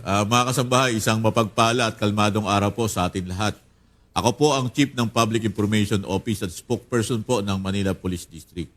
Mga kasambahay, isang mapagpala at kalmadong araw po sa atin lahat. Ako po ang Chief ng Public Information Office at spokesperson po ng Manila Police District.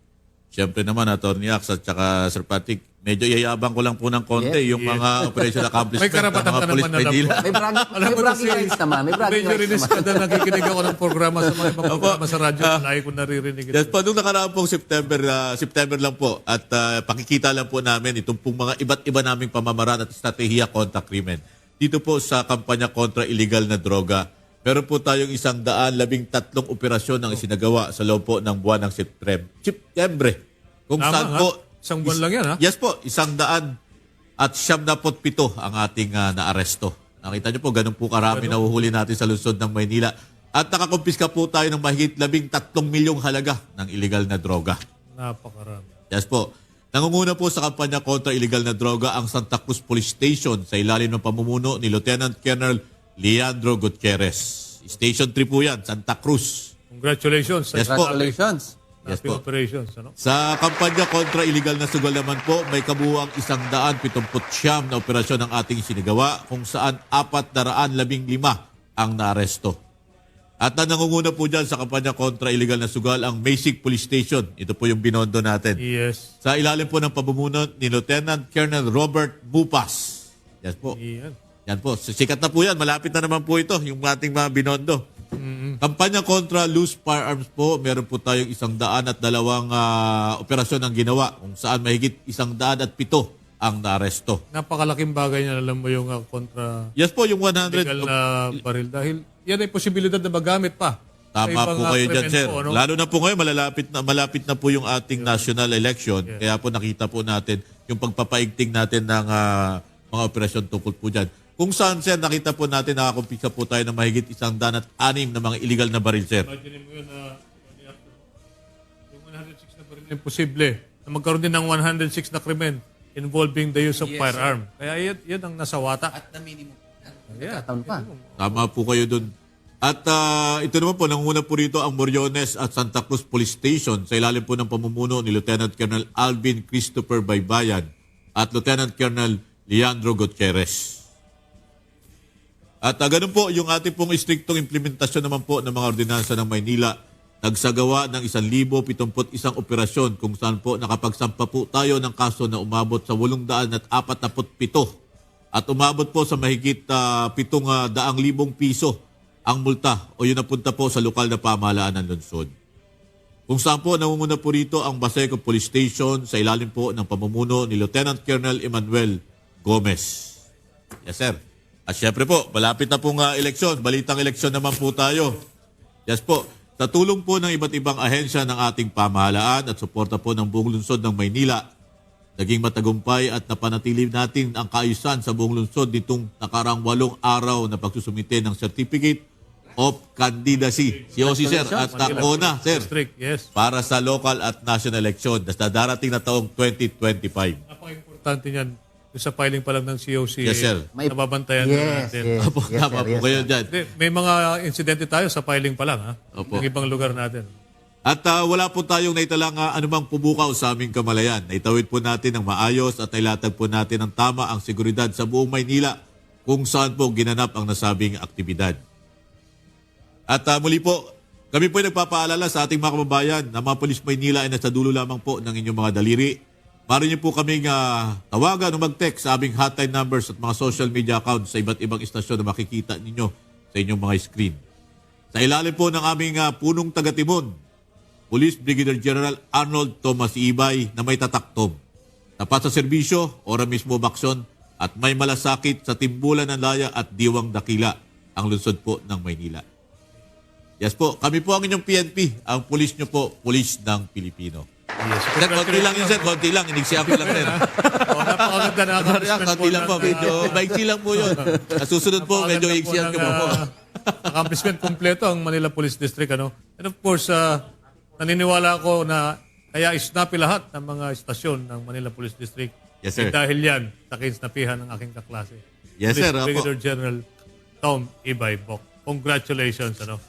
Siyempre naman, Atty. Ax at saka Sir Patrick, medyo yayabang ko lang po ng konti yung mga operation accomplishment May karapatan ng mga ka police naman na Manila. po. May bragging rights naman. May bragging Medyo rights rinis naman. ka na nakikinig ako ng programa sa mga ibang programa sa radyo. Lagi ko naririnig ito. Yes po, nung nakaraan pong September lang po at pakikita lang po namin itong pong mga iba't iba naming pamamaraan at estratehiya kontra krimen. Dito po sa kampanya kontra illegal na droga, meron po tayong 113 operasyon ang isinagawa sa loob po ng buwan ng September. Kung Tama, saan ha? po, Isang buwan lang yan, ha? Yes po, 177 ang ating naaresto. Nakita niyo po, ganun po karami na uhuli natin sa lungsod ng Maynila. At nakakumpiska po tayo ng mahigit 13 milyong halaga ng illegal na droga. Napakarami. Yes po. Nangunguna po sa kampanya kontra illegal na droga ang Santa Cruz Police Station sa ilalim ng pamumuno ni Lieutenant Colonel Leandro Gutierrez. Station 3 po yan, Santa Cruz. Congratulations. Yes po. Congratulations. Yes Happy po. operations. Ano? Sa kampanya kontra illegal na sugal naman po, may kabuuang 179 na operasyon ng ating sinagawa kung saan 415 ang naaresto. At nangunguna po dyan sa kampanya kontra illegal na sugal ang Masig Police Station. Ito po yung binondo natin. Yes. Sa ilalim po ng pamumuno ni Lieutenant Colonel Robert Bupas. Yes po. Yan. Yan po. Sikat na po yan. Malapit na naman po ito, yung ating mga binondo. Kampanya kontra loose firearms po, meron po tayong 102 operasyon ang ginawa kung saan mahigit 107 ang naaresto. Napakalaking bagay niya, alam mo yung kontra Yes po, yung 100. legal na baril. Dahil yan ay posibilidad na magamit pa. sa Tama ibang, po kayo dyan, krimen sir. po, ano? Lalo na po ngayon, malapit na po yung ating national election. Kaya po nakita po natin yung pagpapaigting natin ng mga operasyon tungkol po dyan. Kung saan, sir, nakita po natin, nakakumpisa po tayo ng mahigit 106 na mga illegal na baril, sir. Imagine mo yun na yung 106 na baril imposible na magkaroon din ng 106 na krimen involving the use of firearm. Kaya yan ang nasa wata. At na minimum. Yeah. Taon pa. Tama po kayo dun. At ito naman po, nanguna po rito ang Moriones at Santa Cruz Police Station sa ilalim po ng pamumuno ni Lieutenant Colonel Alvin Christopher Baybayan at Lieutenant Colonel Leandro Gutierrez. At ganun po, yung ating pong istriktong implementasyon naman po ng mga ordinansa ng Maynila, nagsagawa ng 1,071 operasyon kung saan po nakapagsampa po tayo ng kaso na umabot sa 847 at umabot po sa mahigit 700,000 piso ang multa o yun napunta po sa lokal na pamahalaan ng lungsod. Kung saan po nangunguna po rito ang Baseco Police Station sa ilalim po ng pamumuno ni Lieutenant Colonel Emmanuel Gomez. Yes, sir. At syempre po, malapit na pong eleksyon. Balitang eleksyon naman po tayo. Yes po. Sa tulong po ng iba't ibang ahensya ng ating pamahalaan at suporta po ng buong lungsod ng Maynila, naging matagumpay at napanatili natin ang kaayusan sa buong lungsod nitong nakarang 8 araw na pagsusumite ng Certificate of Candidacy. COC, sir, at takona, sir, District, yes. para sa local at national election na darating na taong 2025. Napaka-importante niyan. Yung sa filing pa lang ng COC, Yes, sir. nababantayan Yes, natin. yes. Opo, Yes, tama sir, po yes, kayo sir. dyan. Hindi, may mga insidente tayo sa filing pa lang, ha? Opo. Ng ibang lugar natin. At wala po tayong naitalang anumang pubukaw sa aming kamalayan. Naitawid po natin ng maayos at nailatag po natin ng tama ang seguridad sa buong Maynila kung saan po ginanap ang nasabing aktibidad. At muli po, kami po ay nagpapaalala sa ating mga kababayan na mga Pulis Maynila ay nasa dulo lamang po ng inyong mga daliri. Maaari niyo po kaming tawagan o mag-text sa aming hotline numbers at mga social media accounts sa iba't ibang istasyon na makikita ninyo sa inyong mga screen. Sa ilalim po ng aming punong taga-timon, Police Brigadier General Arnold Thomas Ibay na may tataktom. Tapat sa serbisyo, ora mismo baksyon at may malasakit sa timbulan ng laya at diwang dakila ang lungsod po ng Maynila. Yes po, kami po ang inyong PNP, ang pulis nyo po, pulis ng Pilipino. Yes. Sir, konti lang yun, sir. Konti lang. Inigsiyan ko lang, sir. Napakaganda na Konti lang po. Medyo maigsi lang po yun. Sa susunod po, medyo igsiyan ko po. accomplishment kompleto ang Manila Police District. Ano? And of course, naniniwala ako na kaya isnapi lahat ng mga istasyon ng Manila Police District. Yes, sir. Dahil yan, sa kinsnapihan ng aking kaklase. Yes, sir. Police Opo. Brigadier General Tom Ibay Bok. Congratulations. Ano?